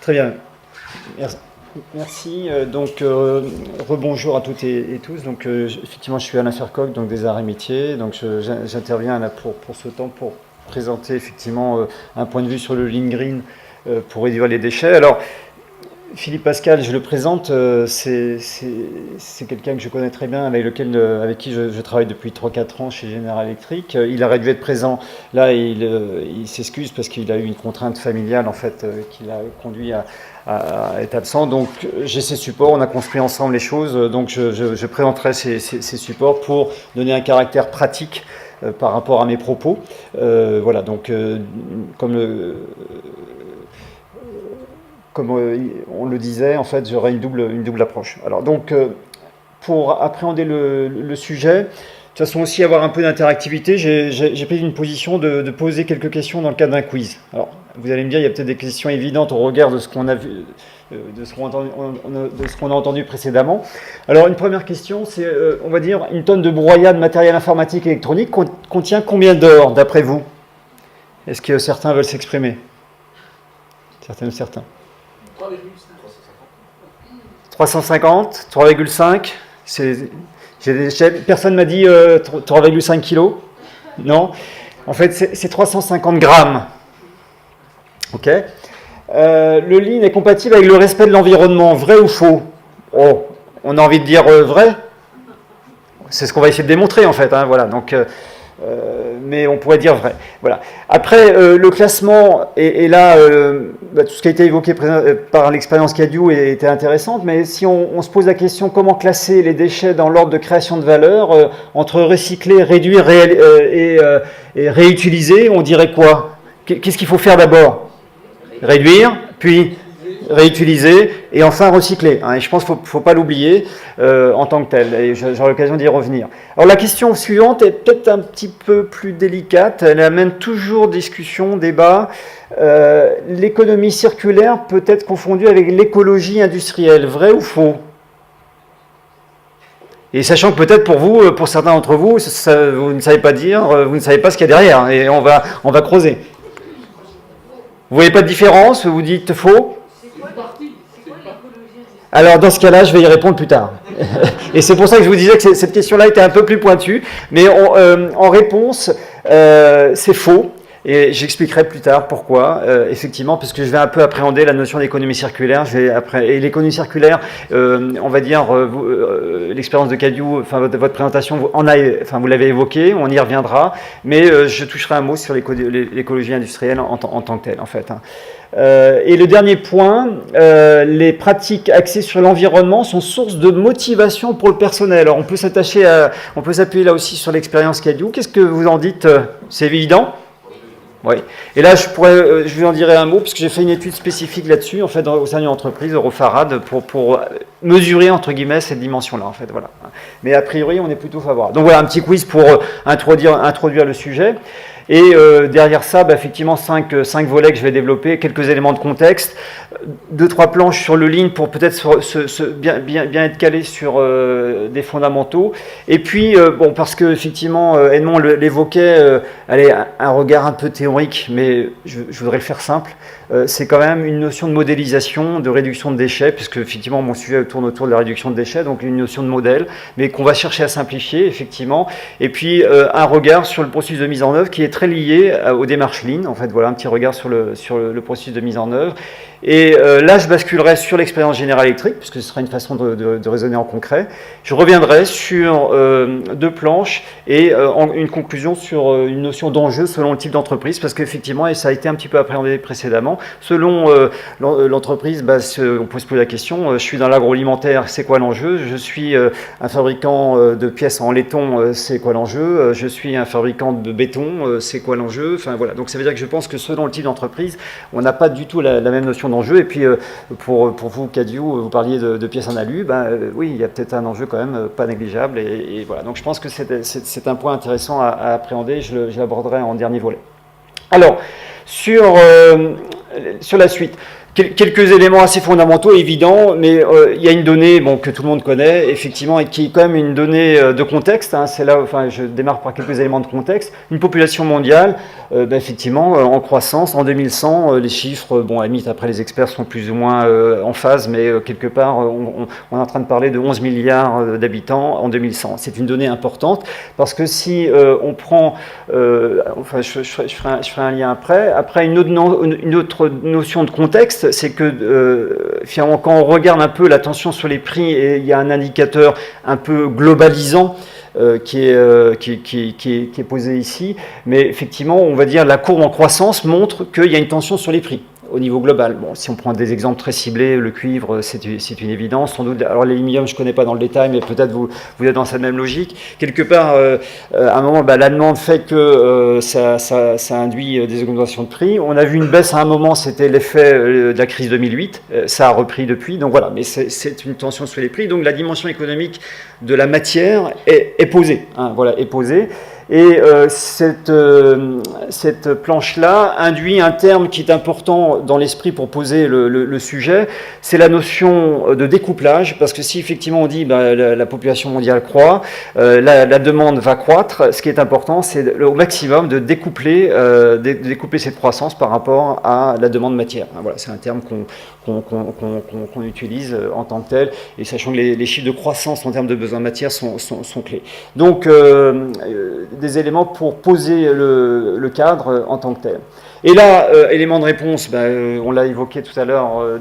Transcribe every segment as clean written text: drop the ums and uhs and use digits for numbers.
Très bien. Merci. Donc, rebonjour à toutes et tous. Donc, effectivement, je suis Alain Fercoq, donc des Arts et Métiers. Donc, j'interviens là pour ce temps pour présenter effectivement un point de vue sur le Lean Green pour réduire les déchets. Alors, Philippe Pascal, je le présente, c'est quelqu'un que je connais très bien, avec qui je travaille depuis 3-4 ans chez General Electric. Il aurait dû être présent, là il s'excuse parce qu'il a eu une contrainte familiale en fait qui l'a conduit à être absent. Donc j'ai ses supports, on a construit ensemble les choses, donc je présenterai ces supports pour donner un caractère pratique par rapport à mes propos. Voilà, donc comme on le disait, en fait, j'aurai une double approche. Alors, donc, pour appréhender le sujet, de toute façon aussi avoir un peu d'interactivité, j'ai pris une position de poser quelques questions dans le cadre d'un quiz. Alors, vous allez me dire, il y a peut-être des questions évidentes au regard de ce qu'on a vu, de ce qu'on a entendu précédemment. Alors, une première question, c'est, on va dire, une tonne de broyat de matériel informatique et électronique contient combien d'or, d'après vous? Est-ce que certains veulent s'exprimer? Certains. 350, 3,5. Personne m'a dit 3,5 kg. Non. En fait, c'est 350 grammes. Ok. Le Lean est compatible avec le respect de l'environnement. Vrai ou faux? Oh, on a envie de dire vrai. C'est ce qu'on va essayer de démontrer en fait. Hein, voilà. Donc. Mais on pourrait dire vrai. Voilà. Après, le classement, et là, tout ce qui a été évoqué par l'expérience CADU était intéressante, mais si on se pose la question comment classer les déchets dans l'ordre de création de valeur, entre recycler, réduire et réutiliser, on dirait quoi? Qu'est-ce qu'il faut faire d'abord? Réduire, puis réutiliser et enfin recycler. Hein, et je pense qu'il ne faut pas l'oublier en tant que tel. Et j'aurai l'occasion d'y revenir. Alors la question suivante est peut-être un petit peu plus délicate. Elle amène toujours discussion, débat. L'économie circulaire peut être confondue avec l'écologie industrielle. Vrai ou faux? Et sachant que peut-être pour vous, pour certains d'entre vous, vous ne savez pas dire, vous ne savez pas ce qu'il y a derrière. Et on va creuser. Vous voyez pas de différence? Vous dites faux? Alors dans ce cas-là, je vais y répondre plus tard. Et c'est pour ça que je vous disais que cette question-là était un peu plus pointue. Mais en réponse, c'est faux. Et j'expliquerai plus tard pourquoi, effectivement, parce que je vais un peu appréhender la notion d'économie circulaire. Et l'économie circulaire, on va dire, l'expérience de CADU, enfin votre présentation, vous l'avez évoqué, on y reviendra, mais je toucherai un mot sur l'écologie industrielle en tant que telle, en fait. Hein. Et le dernier point, les pratiques axées sur l'environnement sont source de motivation pour le personnel. Alors on peut s'appuyer là aussi sur l'expérience CADU. Qu'est-ce que vous en dites? C'est évident? Oui. Et là, je vous en dirai un mot, parce que j'ai fait une étude spécifique là-dessus, en fait, au sein d'une entreprise, Eurofarad, pour mesurer, entre guillemets, cette dimension-là, en fait, voilà. Mais a priori, on est plutôt favorable. Donc voilà, un petit quiz pour introduire le sujet. Et derrière ça, effectivement, 5 volets que je vais développer, quelques éléments de contexte, 2-3 planches sur le Lean pour peut-être bien être calé sur des fondamentaux. Et puis, parce que effectivement, Edmond l'évoquait, allez, un regard un peu théorique, mais je voudrais le faire simple. C'est quand même une notion de modélisation, de réduction de déchets, puisque effectivement mon sujet tourne autour de la réduction de déchets, donc une notion de modèle, mais qu'on va chercher à simplifier, effectivement. Et puis un regard sur le processus de mise en œuvre qui est très lié aux démarches Lean. En fait, voilà un petit regard sur le processus de mise en œuvre. Et là, je basculerai sur l'expérience General Electric, puisque ce sera une façon de raisonner en concret. Je reviendrai sur 2 planches et une conclusion sur une notion d'enjeu selon le type d'entreprise, parce qu'effectivement, et ça a été un petit peu appréhendé précédemment, selon l'entreprise, on peut se poser la question, je suis dans l'agroalimentaire, c'est quoi l'enjeu? Je suis un fabricant de pièces en laiton, c'est quoi l'enjeu? Je suis un fabricant de béton, c'est quoi l'enjeu? Enfin voilà, donc ça veut dire que je pense que selon le type d'entreprise, on n'a pas du tout la même notion d'enjeu. Et puis pour vous, CADU, vous parliez de pièces en alu, oui, il y a peut-être un enjeu quand même pas négligeable. Et voilà, donc je pense que c'est un point intéressant à appréhender, je l'aborderai en dernier volet. Alors, sur la suite, Quelques éléments assez fondamentaux, évidents, mais il y a une donnée que tout le monde connaît, effectivement, et qui est quand même une donnée de contexte. C'est là, je démarre par quelques éléments de contexte. Une population mondiale, effectivement, en croissance. En 2100, les chiffres, à la limite, après les experts sont plus ou moins en phase, mais quelque part, on est en train de parler de 11 milliards d'habitants en 2100. C'est une donnée importante, parce que si on prend, je ferai un lien après une autre notion de contexte, c'est que finalement, quand on regarde un peu la tension sur les prix, et il y a un indicateur un peu globalisant qui est posé ici, mais effectivement, on va dire la courbe en croissance montre qu'il y a une tension sur les prix au niveau global. Si on prend des exemples très ciblés, le cuivre, c'est une évidence. Sans doute, alors l'aluminium, je ne connais pas dans le détail, mais peut-être vous êtes dans cette même logique. Quelque part, à un moment, la demande fait que ça induit des augmentations de prix. On a vu une baisse à un moment, c'était l'effet de la crise 2008. Ça a repris depuis. Donc voilà, mais c'est une tension sur les prix. Donc la dimension économique de la matière est posée. Est posée. Et cette planche-là induit un terme qui est important dans l'esprit pour poser le sujet, c'est la notion de découplage, parce que si effectivement on dit la population mondiale croît, la demande va croître, ce qui est important, c'est au maximum de découpler cette croissance par rapport à la demande matière. C'est un terme qu'on utilise en tant que tel, et sachant que les chiffres de croissance en termes de besoins matière sont clés. Donc, des éléments pour poser le cadre en tant que tel. Et là, élément de réponse, on l'a évoqué tout à l'heure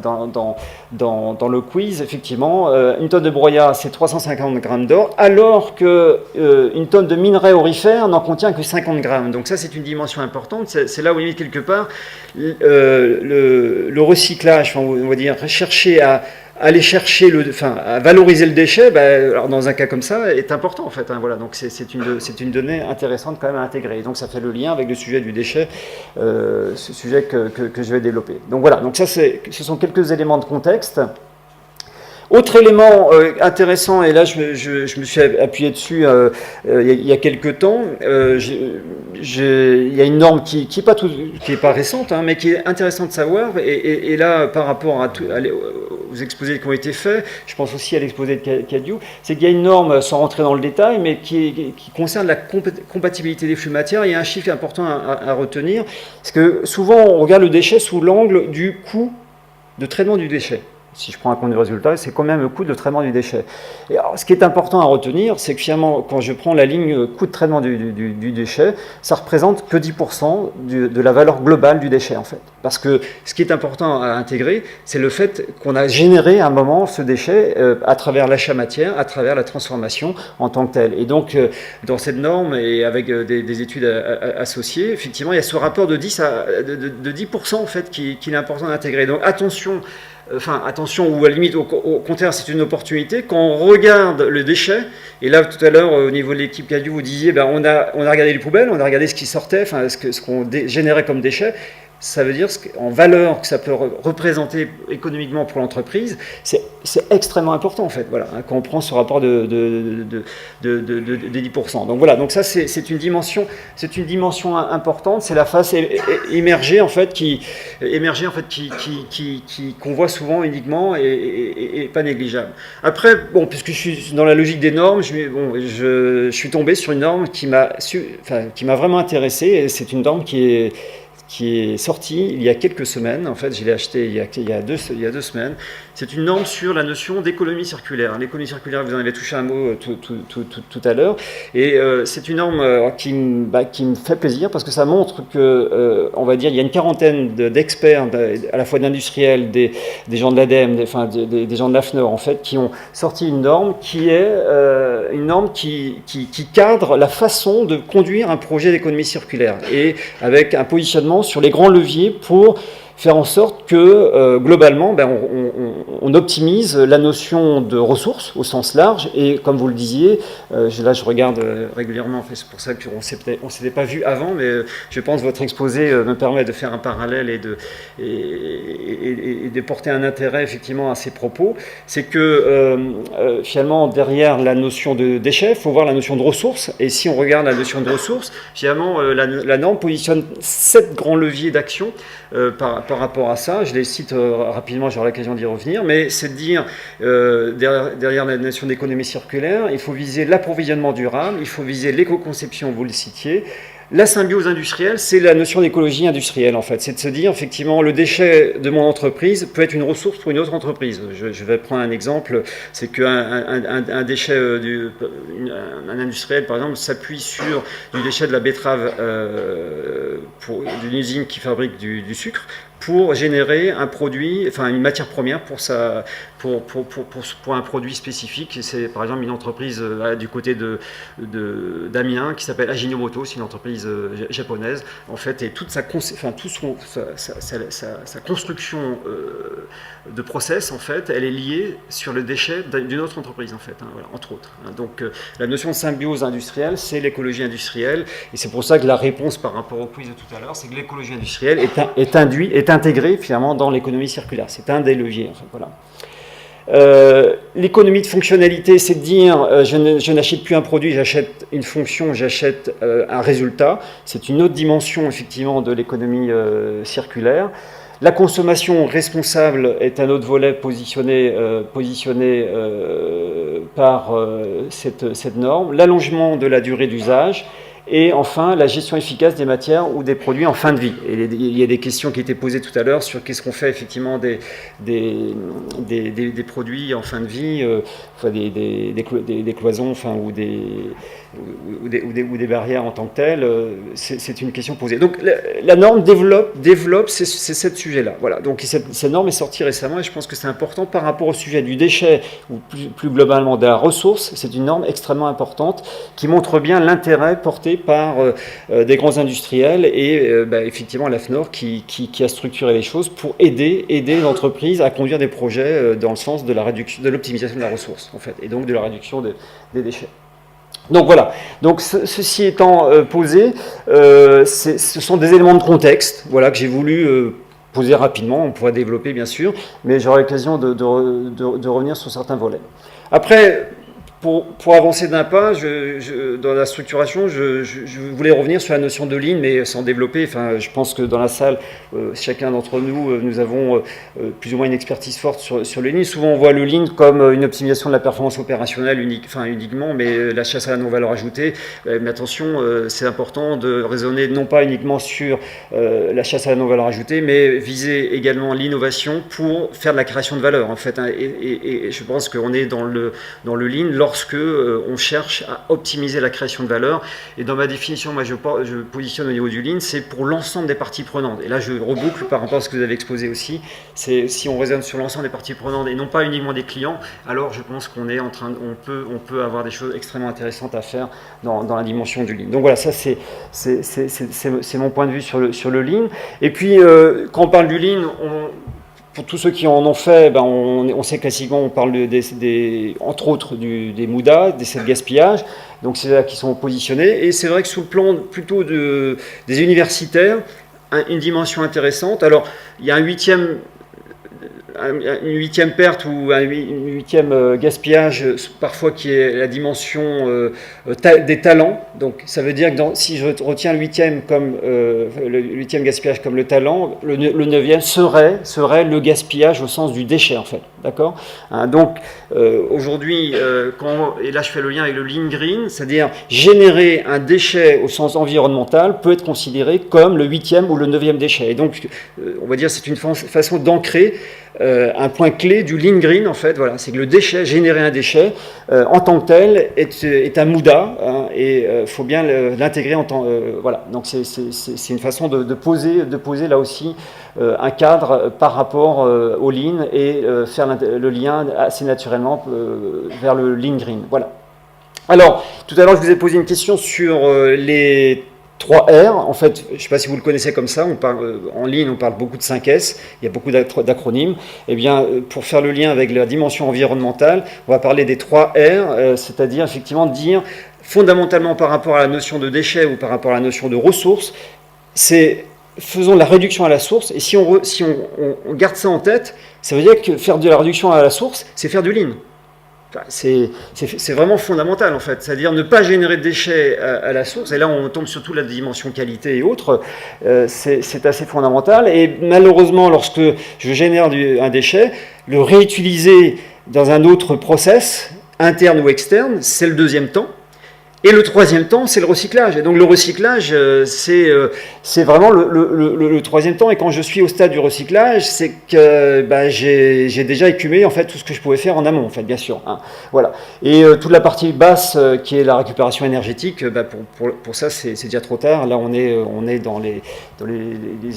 dans le quiz, effectivement, une tonne de broyat, c'est 350 grammes d'or, alors qu'une tonne de minerai aurifère n'en contient que 50 grammes. Donc ça, c'est une dimension importante. C'est là où, quelque part, le recyclage, on va dire, chercher à aller chercher à valoriser le déchet, alors dans un cas comme ça, est important en fait. Donc c'est une donnée intéressante quand même à intégrer. Et donc ça fait le lien avec le sujet du déchet, ce sujet que je vais développer. Donc voilà. Donc ça, ce sont quelques éléments de contexte. Autre élément intéressant, et là je me suis appuyé dessus il y a quelques temps, il y a une norme qui est pas récente, mais qui est intéressante de savoir, et là par rapport aux exposés qui ont été faits, je pense aussi à l'exposé de Cadieux, c'est qu'il y a une norme, sans rentrer dans le détail, mais qui concerne la compatibilité des flux matières. Il y a un chiffre important à retenir, parce que souvent on regarde le déchet sous l'angle du coût de traitement du déchet. Si je prends un compte du résultat, c'est quand même le coût de traitement du déchet. Et alors, ce qui est important à retenir, c'est que finalement, quand je prends la ligne coût de traitement du déchet, ça représente que 10% de la valeur globale du déchet, en fait. Parce que ce qui est important à intégrer, c'est le fait qu'on a généré à un moment ce déchet à travers l'achat matière, à travers la transformation en tant que telle. Et donc, dans cette norme, et avec des études associées, effectivement, il y a ce rapport de 10% en fait, qu'il est important d'intégrer. Donc, attention, ou à la limite, au contraire, c'est une opportunité. Quand on regarde le déchet, et là, tout à l'heure, au niveau de l'équipe Cadieux, vous disiez, on a regardé les poubelles, on a regardé ce qui sortait, ce qu'on générait comme déchets. Ça veut dire en valeur que ça peut représenter économiquement pour l'entreprise, c'est extrêmement important en fait. Quand on prend ce rapport de 10%. Donc voilà, donc ça c'est une dimension importante. C'est la face émergée en fait qu'on voit souvent uniquement et pas négligeable. Après, puisque je suis dans la logique des normes, je suis tombé sur une norme qui m'a vraiment intéressé. Et c'est une norme qui est sorti il y a quelques semaines. En fait, je l'ai acheté il y a deux semaines. C'est une norme sur la notion d'économie circulaire. L'économie circulaire, vous en avez touché un mot tout à l'heure. Et c'est une norme qui me fait plaisir parce que ça montre que, on va dire, il y a une quarantaine d'experts, à la fois d'industriels, des gens de l'ADEME, des gens de l'AFNOR, en fait, qui ont sorti une norme qui est une norme qui cadre la façon de conduire un projet d'économie circulaire et avec un positionnement sur les grands leviers pour faire en sorte que, globalement, on optimise la notion de ressources au sens large. Et comme vous le disiez, là je regarde régulièrement, c'est pour ça qu'on ne s'était pas vu avant, mais je pense que votre exposé me permet de faire un parallèle et de porter un intérêt effectivement à ces propos. C'est que finalement, derrière la notion de déchets, il faut voir la notion de ressources. Et si on regarde la notion de ressources, finalement, la norme positionne 7 grands leviers d'action par rapport à ça, je les cite rapidement, j'aurai l'occasion d'y revenir, mais c'est de dire, derrière la notion d'économie circulaire, il faut viser l'approvisionnement durable, il faut viser l'éco-conception, vous le citiez. La symbiose industrielle, c'est la notion d'écologie industrielle, en fait. C'est de se dire, effectivement, le déchet de mon entreprise peut être une ressource pour une autre entreprise. Je vais prendre un exemple, c'est qu'un déchet, un industriel, par exemple, s'appuie sur du déchet de la betterave d'une usine qui fabrique du sucre pour générer un produit, enfin une matière première pour un produit spécifique. C'est par exemple une entreprise du côté d'Amiens qui s'appelle Ajinomoto, c'est une entreprise japonaise en fait, et toute sa construction de process en fait, elle est liée sur le déchet d'une autre entreprise en fait, hein, voilà, entre autres. Donc la notion de symbiose industrielle, c'est l'écologie industrielle, et c'est pour ça que la réponse par rapport au quiz de tout à l'heure, c'est que l'écologie industrielle est intégrée finalement dans l'économie circulaire. C'est un des leviers. En fait, voilà. L'économie de fonctionnalité, c'est de dire je n'achète plus un produit, j'achète une fonction, j'achète un résultat. C'est une autre dimension effectivement de l'économie circulaire. La consommation responsable est un autre volet positionné par cette norme. L'allongement de la durée d'usage. Et enfin, la gestion efficace des matières ou des produits en fin de vie. Et il y a des questions qui étaient posées tout à l'heure sur qu'est-ce qu'on fait effectivement des produits en fin de vie, enfin des cloisons, enfin, ou des barrières en tant que telles. C'est une question posée. Donc la norme développe ce sujet-là. Voilà. Donc cette norme est sortie récemment et je pense que c'est important par rapport au sujet du déchet ou plus globalement de la ressource. C'est une norme extrêmement importante qui montre bien l'intérêt porté par des grands industriels et effectivement l'AFNOR qui a structuré les choses pour aider l'entreprise à conduire des projets dans le sens de la réduction, de l'optimisation de la ressource en fait, et donc de la réduction des déchets. Donc voilà, donc ceci étant posé, ce sont des éléments de contexte voilà, que j'ai voulu poser rapidement, on pourra développer bien sûr, mais j'aurai l'occasion de revenir sur certains volets. Après, pour avancer d'un pas, dans la structuration, je voulais revenir sur la notion de lean, mais sans développer. Enfin, je pense que dans la salle, chacun d'entre nous, nous avons plus ou moins une expertise forte sur le lean. Souvent, on voit le lean comme une optimisation de la performance opérationnelle uniquement, mais la chasse à la non-valeur ajoutée. Mais attention, c'est important de raisonner non pas uniquement sur la chasse à la non-valeur ajoutée, mais viser également l'innovation pour faire de la création de valeur, en fait. Hein, et je pense qu'on est dans le lean lorsque on cherche à optimiser la création de valeur. Et dans ma définition, moi je positionne au niveau du lean, c'est pour l'ensemble des parties prenantes. Et là je reboucle par rapport à ce que vous avez exposé aussi. C'est si on raisonne sur l'ensemble des parties prenantes et non pas uniquement des clients, alors je pense qu'on est on peut avoir des choses extrêmement intéressantes à faire dans la dimension du lean. Donc voilà, ça c'est mon point de vue sur le lean. Et puis quand on parle du lean, pour tous ceux qui en ont fait, on sait classiquement, on parle entre autres des MUDA, des essais de gaspillage, donc c'est là qui sont positionnés. Et c'est vrai que sous le plan plutôt des universitaires, une dimension intéressante. Alors, il y a une huitième perte ou un huitième gaspillage, parfois qui est la dimension des talents. Donc ça veut dire que si je retiens le huitième gaspillage comme le talent, le neuvième serait le gaspillage au sens du déchet en fait. D'accord, hein, donc aujourd'hui, et là je fais le lien avec le lean green, c'est-à-dire générer un déchet au sens environnemental peut être considéré comme le huitième ou le neuvième déchet. Et donc on va dire c'est une façon d'ancrer un point clé du lean green en fait, voilà, c'est que le déchet, générer un déchet en tant que tel est un MUDA, hein, et faut bien l'intégrer en tant voilà, donc c'est une façon de poser là aussi un cadre par rapport au lean et faire le lien assez naturellement vers le lean green. Voilà. Alors tout à l'heure je vous ai posé une question sur les 3R, en fait, je ne sais pas si vous le connaissez comme ça, en ligne on parle beaucoup de 5S, il y a beaucoup d'acronymes. Eh bien, pour faire le lien avec la dimension environnementale, on va parler des 3R, c'est-à-dire effectivement dire fondamentalement par rapport à la notion de déchets ou par rapport à la notion de ressources, c'est faisons de la réduction à la source, et si on garde ça en tête, ça veut dire que faire de la réduction à la source, c'est faire du lean. Enfin, c'est vraiment fondamental en fait, c'est-à-dire ne pas générer de déchets à la source, et là on tombe surtout la dimension qualité et autres, c'est assez fondamental, et malheureusement lorsque je génère un déchet, le réutiliser dans un autre process, interne ou externe, c'est le deuxième temps. Et le troisième temps, c'est le recyclage. Et donc le recyclage, c'est vraiment le troisième temps. Et quand je suis au stade du recyclage, c'est que j'ai déjà écumé en fait tout ce que je pouvais faire en amont, en fait, bien sûr. Hein. Voilà. Et toute la partie basse, qui est la récupération énergétique, pour ça, c'est déjà trop tard. Là, on est dans les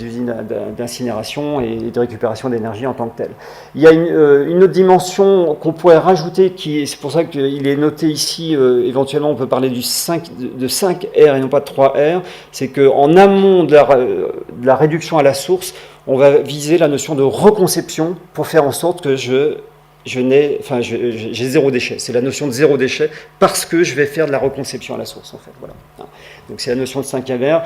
usines d'incinération et de récupération d'énergie en tant que telle. Il y a une autre dimension qu'on pourrait rajouter, c'est pour ça qu'il est noté ici, éventuellement on peut parler de 5R et non pas de 3R, c'est qu'en amont de la réduction à la source, on va viser la notion de reconception pour faire en sorte que j'ai zéro déchet. C'est la notion de zéro déchet parce que je vais faire de la reconception à la source, en fait. Voilà. Donc c'est la notion de 5R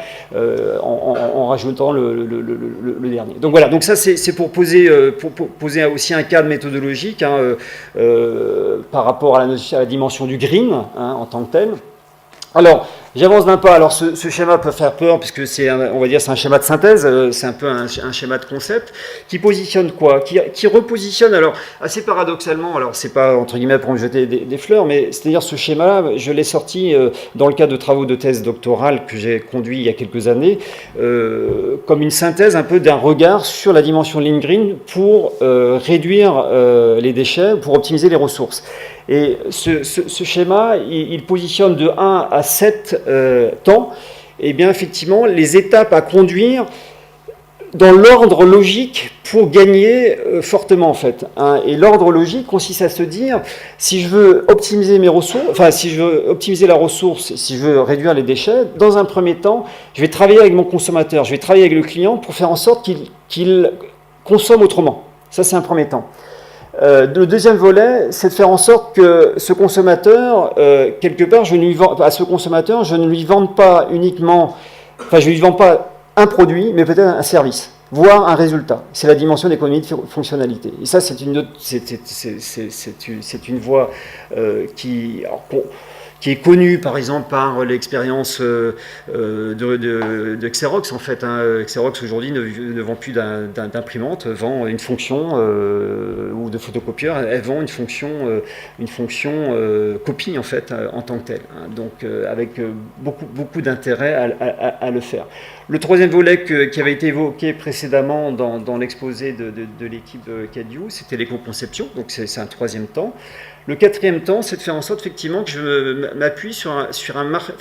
en rajoutant le dernier. Donc voilà, donc ça c'est pour poser aussi un cadre méthodologique par rapport à la dimension du green en tant que tel. Alors, j'avance d'un pas. Alors, ce schéma peut faire peur, puisque c'est un schéma de synthèse, c'est un peu un schéma de concept, qui positionne quoi, qui repositionne, alors, assez paradoxalement, alors, c'est pas, entre guillemets, pour me jeter des fleurs, mais c'est-à-dire, ce schéma-là, je l'ai sorti dans le cadre de travaux de thèse doctorale que j'ai conduit il y a quelques années, comme une synthèse un peu d'un regard sur la dimension Lean Green pour réduire les déchets, pour optimiser les ressources. Et ce schéma, il positionne de 1 à 7 temps, et bien effectivement, les étapes à conduire dans l'ordre logique pour gagner fortement en fait. Et l'ordre logique consiste à se dire, si je veux optimiser mes ressources, enfin si je veux optimiser la ressource, si je veux réduire les déchets, dans un premier temps, je vais travailler avec mon consommateur, je vais travailler avec le client pour faire en sorte qu'il consomme autrement. Ça c'est un premier temps. Le deuxième volet, c'est de faire en sorte que ce consommateur, quelque part, je ne lui vende pas uniquement, enfin, je ne lui vends pas un produit, mais peut-être un service, voire un résultat. C'est la dimension d'économie de fonctionnalité. Et ça, c'est une voie qui est connue, par exemple, par l'expérience de Xerox, en fait. Xerox, aujourd'hui, ne vend plus d'imprimante, vend une fonction, ou de photocopieur, elle vend une fonction copie, en fait, en tant que telle. Donc, avec beaucoup d'intérêt à le faire. Le troisième volet qui avait été évoqué précédemment dans l'exposé de l'équipe CADIO, c'était l'éco-conception, donc c'est un troisième temps. Le quatrième temps, c'est de faire en sorte effectivement que je m'appuie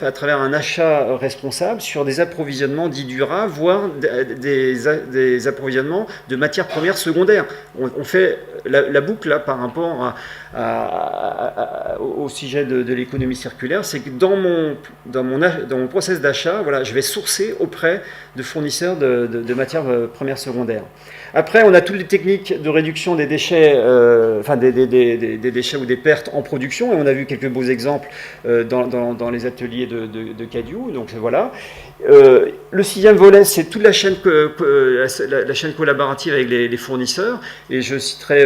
à travers un achat responsable sur des approvisionnements dits durables, voire des approvisionnements de matières premières secondaires. On fait la boucle là par rapport au sujet de l'économie circulaire, c'est que dans mon process d'achat, voilà, je vais sourcer auprès de fournisseurs de matières premières secondaires. Après, on a toutes les techniques de réduction des déchets, des déchets ou des pertes en production, et on a vu quelques beaux exemples dans les ateliers de CADIO, donc voilà. Le sixième volet, c'est toute la chaîne collaborative avec les fournisseurs, et je citerai,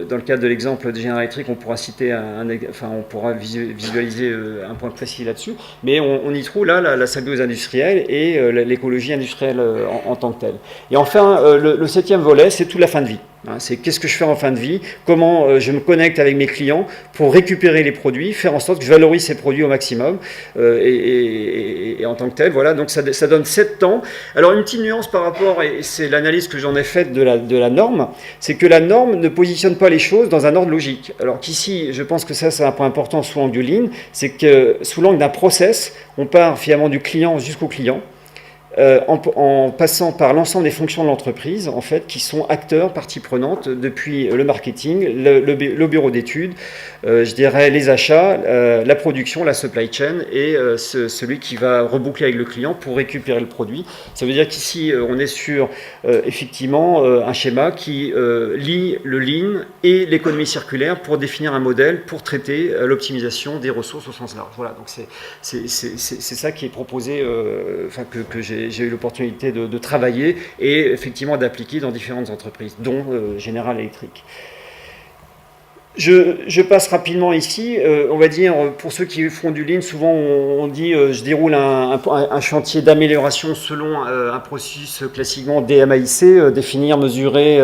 dans le cadre de l'exemple de General Electric, on pourra citer on pourra visualiser un point précis là-dessus, mais on y trouve là la symbiose industrielle et l'écologie industrielle en tant que telle. Et enfin, le septième volet, c'est toute la fin de vie. C'est qu'est-ce que je fais en fin de vie, comment je me connecte avec mes clients pour récupérer les produits, faire en sorte que je valorise ces produits au maximum, et en tant que tel, voilà, donc ça donne 7 temps. Alors une petite nuance par rapport, et c'est l'analyse que j'en ai faite de la norme, c'est que la norme ne positionne pas les choses dans un ordre logique. Alors qu'ici, je pense que ça c'est un point important sous l'angle du Lean, c'est que sous l'angle d'un process, on part finalement du client jusqu'au client, en passant par l'ensemble des fonctions de l'entreprise, en fait, qui sont acteurs, parties prenantes, depuis le marketing, le bureau d'études, je dirais les achats, la production, la supply chain, et celui qui va reboucler avec le client pour récupérer le produit. Ça veut dire qu'ici, on est sur, effectivement, un schéma qui lie le Lean et l'économie circulaire pour définir un modèle pour traiter l'optimisation des ressources au sens large. Voilà, donc c'est ça qui est proposé, que j'ai eu l'opportunité de travailler et effectivement d'appliquer dans différentes entreprises, dont General Electric. Je passe rapidement ici. On va dire, pour ceux qui font du lean, souvent on dit je déroule un chantier d'amélioration selon un processus classiquement DMAIC, définir, mesurer,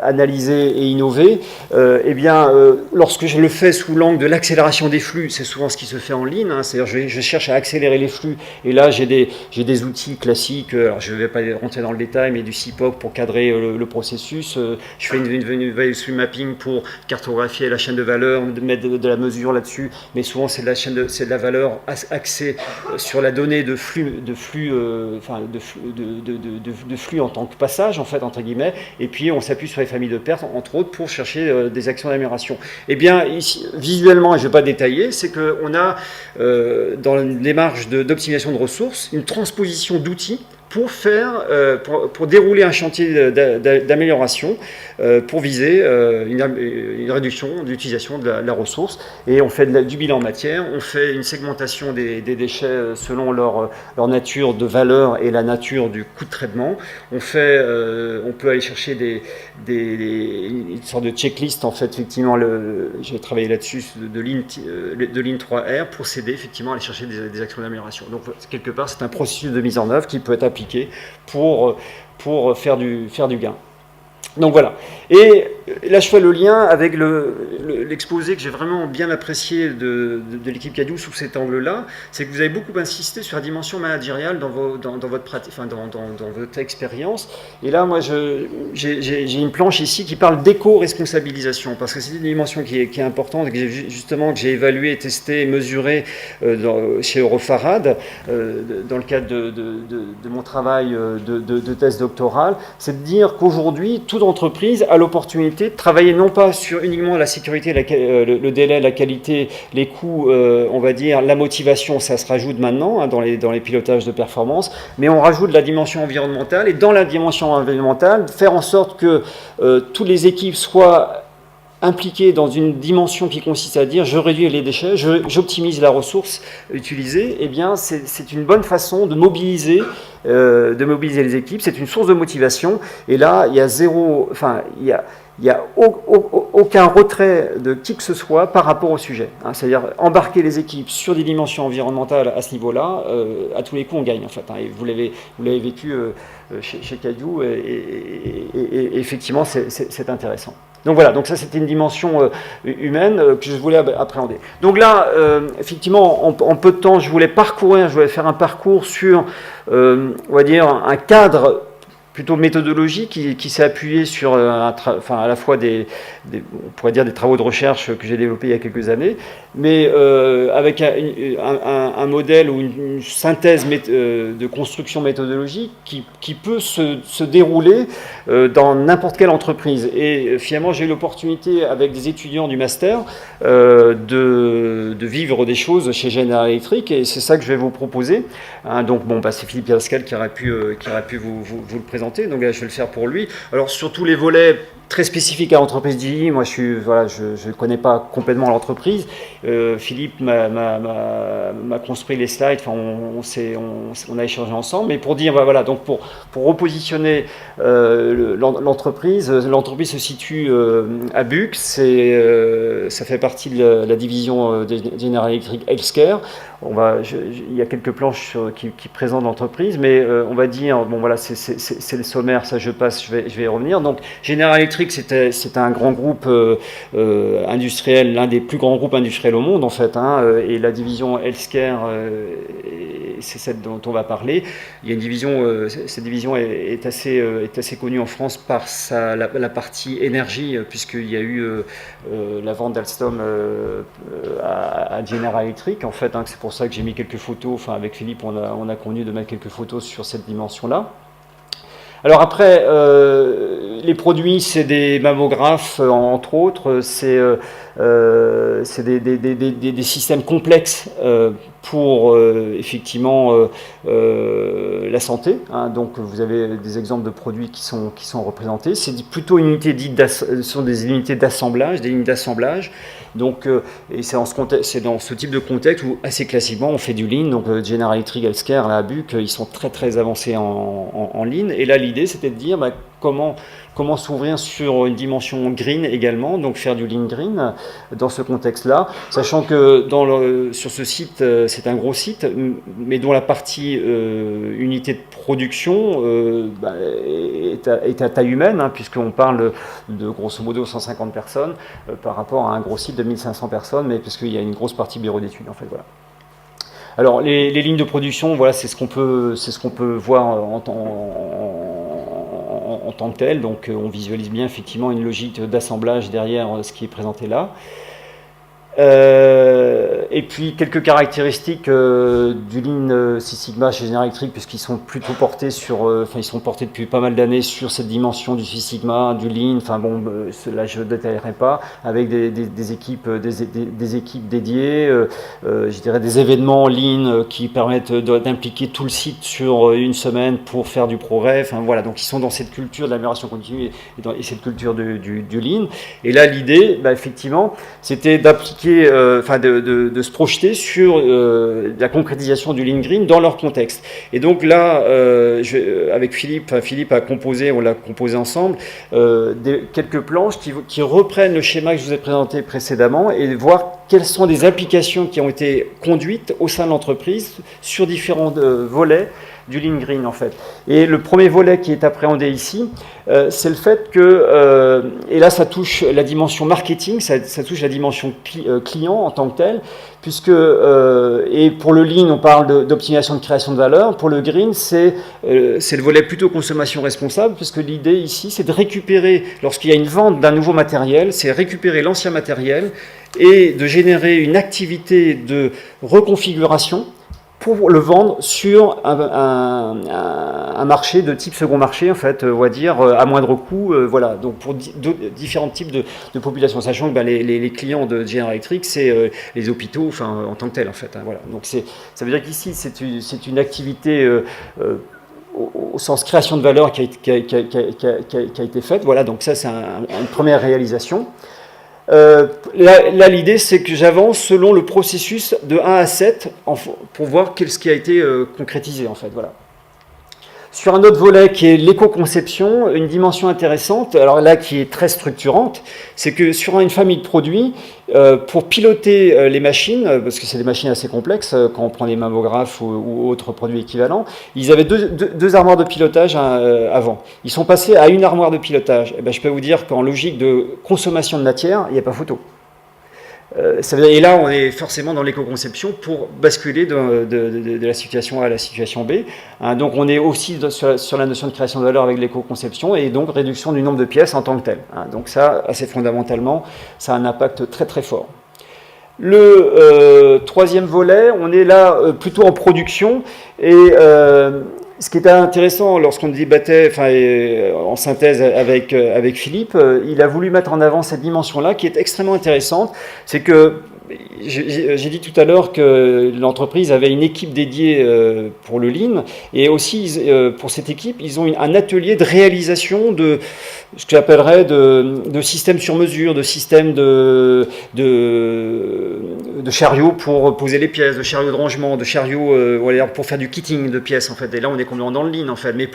analyser et innover. Eh bien, lorsque je le fais sous l'angle de l'accélération des flux, c'est souvent ce qui se fait en lean, hein, c'est-à-dire je cherche à accélérer les flux, et là j'ai des outils classiques, alors je ne vais pas rentrer dans le détail, mais du CIPOC pour cadrer le processus, je fais une value stream mapping pour cartographier la chaîne de valeur, mettre de la mesure là-dessus, mais souvent c'est de la valeur axée sur la donnée de flux en tant que passage, en fait, entre guillemets, et puis on s'appuie sur les familles de pertes, entre autres, pour chercher des actions d'amélioration. Eh bien, ici, visuellement, et je ne vais pas détailler, c'est qu'on a, dans une démarche d'optimisation de ressources, une transposition d'outils pour dérouler un chantier d'amélioration, pour viser une réduction d'utilisation de la ressource. Et on fait du bilan matière, on fait une segmentation des déchets selon leur nature de valeur et la nature du coût de traitement. On peut aller chercher une sorte de checklist, en fait, effectivement, j'ai travaillé là-dessus de Lean 3R pour s'aider effectivement à aller chercher des actions d'amélioration. Donc, quelque part, c'est un processus de mise en œuvre qui peut être appliqué pour faire du gain. Donc voilà. Et là, je fais le lien avec l'exposé que j'ai vraiment bien apprécié de l'équipe Cadieux sous cet angle-là. C'est que vous avez beaucoup insisté sur la dimension managériale dans votre pratique, enfin, dans votre expérience. Et là, moi, j'ai une planche ici qui parle d'éco-responsabilisation, parce que c'est une dimension qui est importante, que j'ai évaluée, testée, mesurée chez Eurofarad, dans le cadre de mon travail de thèse doctorale. C'est de dire qu'aujourd'hui, toute entreprise a l'opportunité de travailler non pas sur uniquement la sécurité, le délai, la qualité, les coûts, on va dire, la motivation, ça se rajoute maintenant, hein, dans les pilotages de performance, mais on rajoute la dimension environnementale, et dans la dimension environnementale, faire en sorte que toutes les équipes soient impliquées dans une dimension qui consiste à dire je réduis les déchets, j'optimise la ressource utilisée. Eh bien, c'est une bonne façon de mobiliser les équipes, c'est une source de motivation, et là, il y a aucun retrait de qui que ce soit par rapport au sujet, hein. C'est-à-dire embarquer les équipes sur des dimensions environnementales à ce niveau-là, à tous les coups on gagne, en fait, hein. Et vous l'avez vécu chez Cadieux, et effectivement c'est intéressant. Donc voilà, donc ça c'était une dimension humaine que je voulais appréhender. Donc là, effectivement, en peu de temps, je voulais faire un parcours sur, on va dire, un cadre plutôt méthodologique qui s'est appuyé sur à la fois on pourrait dire des travaux de recherche que j'ai développés il y a quelques années, mais avec un modèle ou une synthèse de construction méthodologique qui peut se dérouler dans n'importe quelle entreprise. Et finalement, j'ai eu l'opportunité, avec des étudiants du master, de vivre des choses chez General Electric, et c'est ça que je vais vous proposer, hein. Donc bon, c'est Philippe Pascal qui aurait pu vous le présenter. Donc là, je vais le faire pour lui. Alors, sur tous les volets très spécifiques à l'entreprise d'II, moi je ne connais pas complètement l'entreprise. Philippe m'a construit les slides, enfin, on a échangé ensemble, mais pour dire, voilà, donc pour repositionner l'entreprise se situe à Buc, ça fait partie de la division de General Electric Healthcare. Il y a quelques planches qui présentent l'entreprise, mais on va dire, bon voilà, c'est le sommaire, ça je passe, je vais y revenir. Donc General Electric, c'est un grand groupe industriel, l'un des plus grands groupes industriels au monde en fait, hein, et la division Healthcare, c'est celle dont on va parler. Il y a une division, cette division est assez connue en France par la partie énergie, puisqu'il y a eu la vente d'Alstom à General Electric en fait, hein. C'est pour ça que j'ai mis quelques photos, enfin avec Philippe on a convenu de mettre quelques photos sur cette dimension-là. Alors après, les produits, c'est des mammographes, entre autres, c'est des systèmes complexes pour effectivement la santé, hein. Donc vous avez des exemples de produits qui sont représentés. C'est plutôt une unité sont des unités d'assemblage, des lignes d'assemblage. Donc, et c'est dans ce type de contexte où assez classiquement on fait du lean. Donc General Electric, Healthcare, à Buc, ils sont très très avancés en lean. Et là l'idée c'était de dire comment s'ouvrir sur une dimension green également, donc faire du lean green dans ce contexte-là, sachant que sur ce site, c'est un gros site, mais dont la partie unité de production est à taille humaine, hein, puisqu'on parle de grosso modo 150 personnes par rapport à un gros site de 1500 personnes, mais puisqu'il y a une grosse partie bureau d'études en fait, voilà. Alors les lignes de production, voilà, c'est ce qu'on peut voir en tant que tel. Donc on visualise bien effectivement une logique d'assemblage derrière ce qui est présenté là. Et puis quelques caractéristiques du Lean Six Sigma chez General Electric, puisqu'ils sont plutôt portés ils sont portés depuis pas mal d'années sur cette dimension du Six Sigma, du Lean. Enfin bon, là je ne détaillerai pas, avec des équipes dédiées, je dirais des événements Lean qui permettent d'impliquer tout le site sur une semaine pour faire du progrès. Enfin voilà, donc ils sont dans cette culture de l'amélioration continue et cette culture du Lean. Et là l'idée, effectivement, c'était d'appliquer de se projeter sur la concrétisation du Lean Green dans leur contexte. Et donc là, avec Philippe a composé, on l'a composé ensemble, quelques planches qui reprennent le schéma que je vous ai présenté précédemment et voir quelles sont les applications qui ont été conduites au sein de l'entreprise sur différents volets du Lean Green en fait. Et le premier volet qui est appréhendé ici, c'est le fait que, et là ça touche la dimension marketing, ça touche la dimension client en tant que tel, puisque, et pour le Lean on parle d'optimisation de création de valeur, pour le Green c'est le volet plutôt consommation responsable, puisque l'idée ici c'est de récupérer, lorsqu'il y a une vente d'un nouveau matériel, c'est récupérer l'ancien matériel et de générer une activité de reconfiguration pour le vendre sur un marché de type second marché, en fait, on va dire, à moindre coût, voilà, donc pour différents types de populations, sachant que les clients de General Electric, c'est les hôpitaux, enfin, en tant que tel, en fait, hein, voilà. Donc ça veut dire qu'ici, c'est une activité au sens création de valeur qui a été faite, voilà, donc ça, c'est une première réalisation. Là, l'idée, c'est que j'avance selon le processus de 1 à 7 pour voir ce qui a été concrétisé, en fait. Voilà. Sur un autre volet qui est l'éco-conception, une dimension intéressante, alors là qui est très structurante, c'est que sur une famille de produits, pour piloter les machines, parce que c'est des machines assez complexes, quand on prend des mammographes ou autres produits équivalents, ils avaient deux armoires de pilotage avant. Ils sont passés à une armoire de pilotage. Et ben, je peux vous dire qu'en logique de consommation de matière, il n'y a pas photo. Et là, on est forcément dans l'éco-conception pour basculer de la situation A à la situation B. Hein, donc, on est aussi sur la notion de création de valeur avec l'éco-conception et donc réduction du nombre de pièces en tant que tel. Hein, donc ça, assez fondamentalement, ça a un impact très très fort. Le troisième volet, on est là plutôt en production et ce qui était intéressant lorsqu'on débattait, en synthèse avec Philippe, il a voulu mettre en avant cette dimension-là qui est extrêmement intéressante. C'est que j'ai dit tout à l'heure que l'entreprise avait une équipe dédiée pour le Lean et aussi pour cette équipe, ils ont un atelier de réalisation de ce que j'appellerais de systèmes sur mesure, de systèmes de chariots pour poser les pièces, de chariots de rangement, de chariots pour faire du kitting de pièces en fait. Et là, on est complètement dans le Lean en fait. Mais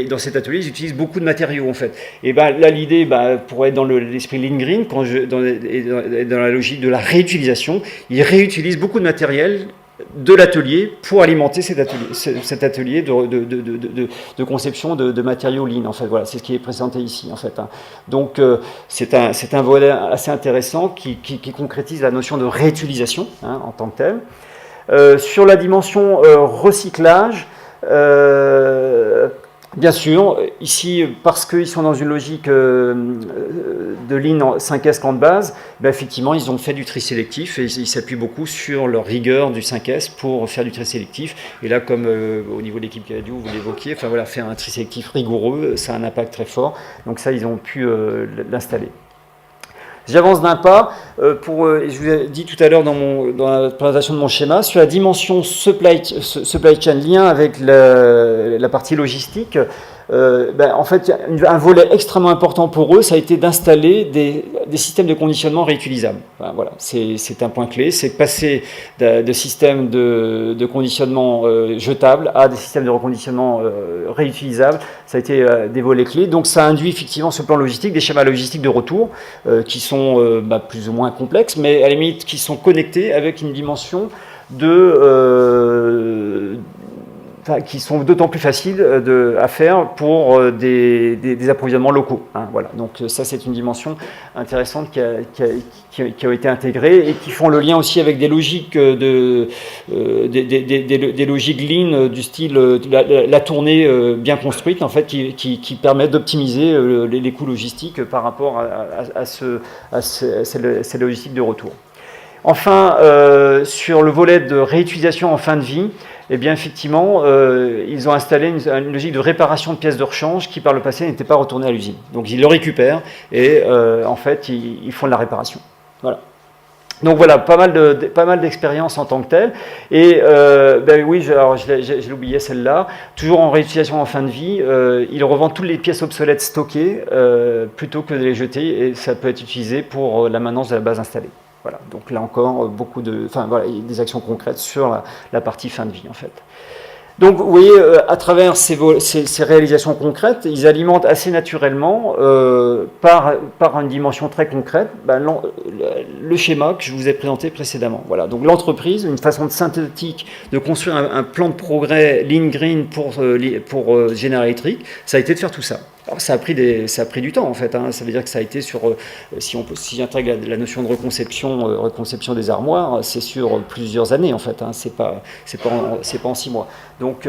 dans cet atelier, ils utilisent beaucoup de matériaux en fait. Et là, l'idée, pour être dans l'esprit Lean Green, dans la logique de la réutilisation, ils réutilisent beaucoup de matériel de l'atelier pour alimenter cet atelier de conception de matériaux Lean en fait. Voilà, c'est ce qui est présenté ici en fait. Hein. Donc c'est un volet assez intéressant qui concrétise la notion de réutilisation en tant que tel. Sur la dimension recyclage, bien sûr, ici, parce qu'ils sont dans une logique de Lean 5S camp de base, effectivement, ils ont fait du tri sélectif et ils s'appuient beaucoup sur leur rigueur du 5S pour faire du tri sélectif. Et là, comme au niveau de l'équipe Caladio, vous l'évoquiez, faire un tri sélectif rigoureux, ça a un impact très fort. Donc ça, ils ont pu l'installer. J'avance d'un pas, je vous ai dit tout à l'heure dans la présentation de mon schéma, sur la dimension supply chain, lien avec la partie logistique, en fait, un volet extrêmement important pour eux, ça a été d'installer des systèmes de conditionnement réutilisables. Enfin, voilà, c'est un point clé, c'est passer de systèmes de conditionnement jetables à des systèmes de reconditionnement réutilisables. Ça a été des volets clés. Donc ça induit effectivement sur le plan logistique des schémas logistiques de retour qui sont plus ou moins complexes, mais à la limite qui sont connectés avec une dimension qui sont d'autant plus faciles à faire pour des approvisionnements locaux. Hein, voilà. Donc ça, c'est une dimension intéressante qui a été intégrée et qui font le lien aussi avec des logiques des logiques lean du style la tournée bien construite, en fait, qui permettent d'optimiser les coûts logistiques par rapport à ces logistiques de retour. Enfin, sur le volet de réutilisation en fin de vie, eh bien, effectivement, ils ont installé une logique de réparation de pièces de rechange qui, par le passé, n'était pas retournée à l'usine. Donc, ils le récupèrent et, en fait, ils font de la réparation. Voilà. Donc, voilà, pas mal d'expériences en tant que telles. Et, oui, j'ai oublié celle-là. Toujours en réutilisation en fin de vie, ils revendent toutes les pièces obsolètes stockées plutôt que de les jeter. Et ça peut être utilisé pour la maintenance de la base installée. Voilà, donc là encore, des actions concrètes sur la partie fin de vie, en fait. Donc, vous voyez, à travers ces réalisations concrètes, ils alimentent assez naturellement, par une dimension très concrète, le schéma que je vous ai présenté précédemment. Voilà, donc l'entreprise, une façon synthétique de construire un plan de progrès Lean Green pour General Electric, ça a été de faire tout ça. Alors, ça a pris du temps, en fait. Hein. Ça veut dire que ça a été sur, si j'intègre la notion de reconception des armoires, c'est sur plusieurs années, en fait. Hein. C'est pas en 6 mois. Donc,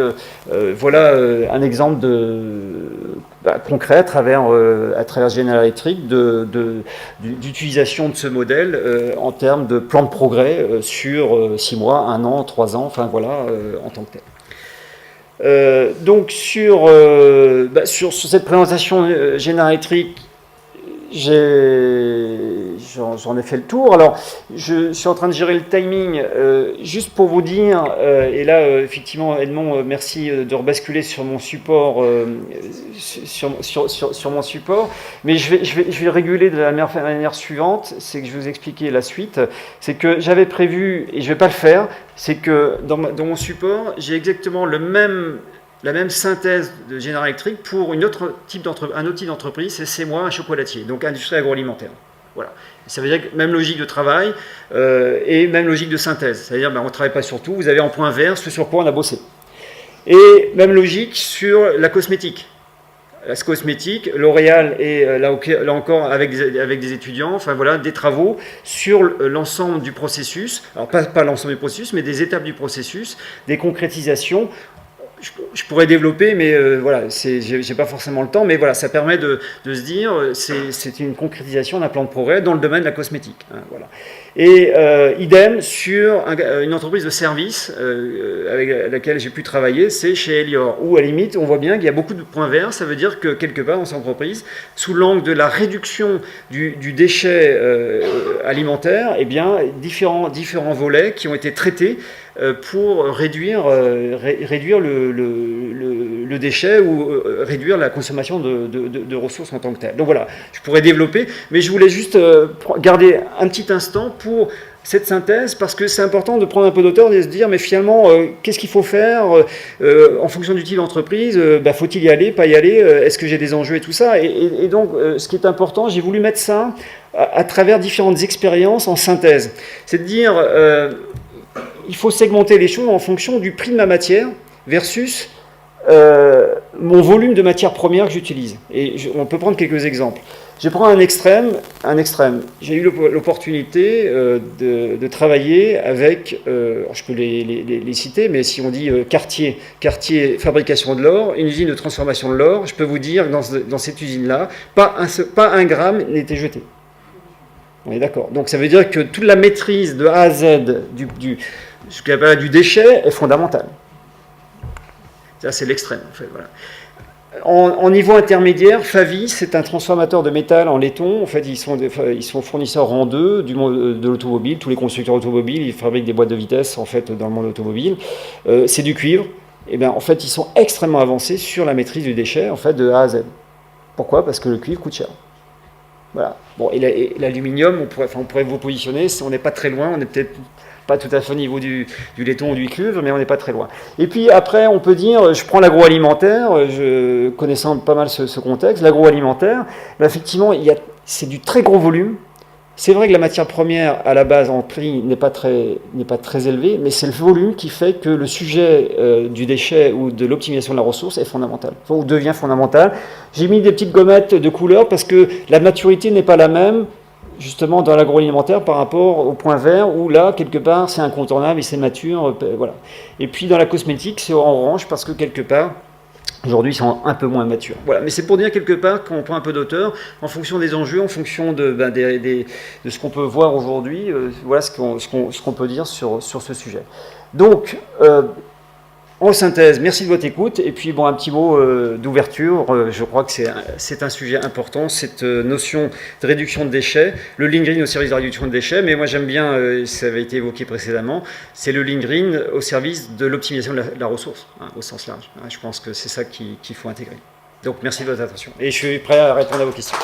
voilà un exemple concret à travers General Electric d'utilisation de ce modèle en termes de plan de progrès sur 6 mois, 1 an, 3 ans, enfin voilà, en tant que tel. Donc sur cette présentation General Electric, j'en ai fait le tour. Alors, je suis en train de gérer le timing, juste pour vous dire, et là, effectivement, Edmond, merci de rebasculer sur mon support, sur mon support, mais je vais réguler de la manière suivante, c'est que je vais vous expliquer la suite, c'est que j'avais prévu, et je ne vais pas le faire, c'est que dans mon support, j'ai exactement la même synthèse de General Electric pour un autre type d'entreprise, c'est moi, un chocolatier, donc industrie agroalimentaire. Voilà. Ça veut dire que même logique de travail et même logique de synthèse. C'est-à-dire on ne travaille pas sur tout, vous avez en point vert ce sur quoi on a bossé. Et même logique sur la cosmétique. La cosmétique, L'Oréal et là encore avec des étudiants, enfin voilà, des travaux sur l'ensemble du processus. Alors pas l'ensemble du processus, mais des étapes du processus, des concrétisations. Je pourrais développer, mais voilà, j'ai pas forcément le temps, mais voilà, ça permet de se dire, c'est une concrétisation d'un plan de progrès dans le domaine de la cosmétique. Hein, voilà. Et idem sur une entreprise de service avec laquelle j'ai pu travailler, c'est chez Elior, où à la limite, on voit bien qu'il y a beaucoup de points verts, ça veut dire que quelque part dans cette entreprise, sous l'angle de la réduction du déchet alimentaire, eh bien, différents volets qui ont été traités pour réduire le déchet ou réduire la consommation de ressources en tant que telles. Donc voilà, je pourrais développer, mais je voulais juste garder un petit instant pour cette synthèse, parce que c'est important de prendre un peu d'auteur et de se dire, mais finalement, qu'est-ce qu'il faut faire en fonction du type d'entreprise, faut-il y aller, pas y aller, est-ce que j'ai des enjeux et tout ça, et donc, ce qui est important, j'ai voulu mettre ça à travers différentes expériences en synthèse. C'est de dire, il faut segmenter les choses en fonction du prix de ma matière versus mon volume de matière première que j'utilise. Et on peut prendre quelques exemples. Je prends un extrême. J'ai eu l'opportunité de travailler avec, je peux les citer, mais si on dit Cartier fabrication de l'or, une usine de transformation de l'or, je peux vous dire que dans cette usine-là, pas un gramme n'était jeté. On est d'accord. Donc ça veut dire que toute la maîtrise de A à Z ce qu'on appelle du déchet est fondamentale. Ça, c'est l'extrême, en fait. Voilà. En niveau intermédiaire, Favi, c'est un transformateur de métal en laiton. En fait, ils sont fournisseurs rang 2 de l'automobile. Tous les constructeurs automobiles, ils fabriquent des boîtes de vitesse, en fait, dans le monde automobile. C'est du cuivre. eh bien, en fait, ils sont extrêmement avancés sur la maîtrise du déchet, en fait, de A à Z. Pourquoi? Parce que le cuivre coûte cher. Voilà. Bon, et l'aluminium, on pourrait vous positionner, on n'est pas très loin, on n'est peut-être pas tout à fait au niveau du laiton ou du cuivre, mais on n'est pas très loin. Et puis après, on peut dire, je prends l'agroalimentaire, connaissant pas mal ce contexte, l'agroalimentaire, effectivement, c'est du très gros volume. C'est vrai que la matière première, à la base, en prix, n'est pas très élevée, mais c'est le volume qui fait que le sujet du déchet ou de l'optimisation de la ressource est fondamental, ou devient fondamental. J'ai mis des petites gommettes de couleur parce que la maturité n'est pas la même, justement, dans l'agroalimentaire par rapport au point vert, où là, quelque part, c'est incontournable et c'est mature. Voilà. Et puis dans la cosmétique, c'est en orange parce que quelque part, aujourd'hui, ils sont un peu moins matures. Voilà. Mais c'est pour dire quelque part qu'on prend un peu d'auteur en fonction des enjeux, en fonction de ce qu'on peut voir aujourd'hui. Voilà ce qu'on peut dire sur ce sujet. Donc, en synthèse, merci de votre écoute. Et puis, bon, un petit mot d'ouverture. Je crois que c'est un sujet important, cette notion de réduction de déchets. Le Lean Green au service de la réduction de déchets. Mais moi, j'aime bien, ça avait été évoqué précédemment, c'est le Lean Green au service de l'optimisation de la ressource, au sens large. Je pense que c'est ça qu'il faut intégrer. Donc, merci de votre attention. Et je suis prêt à répondre à vos questions.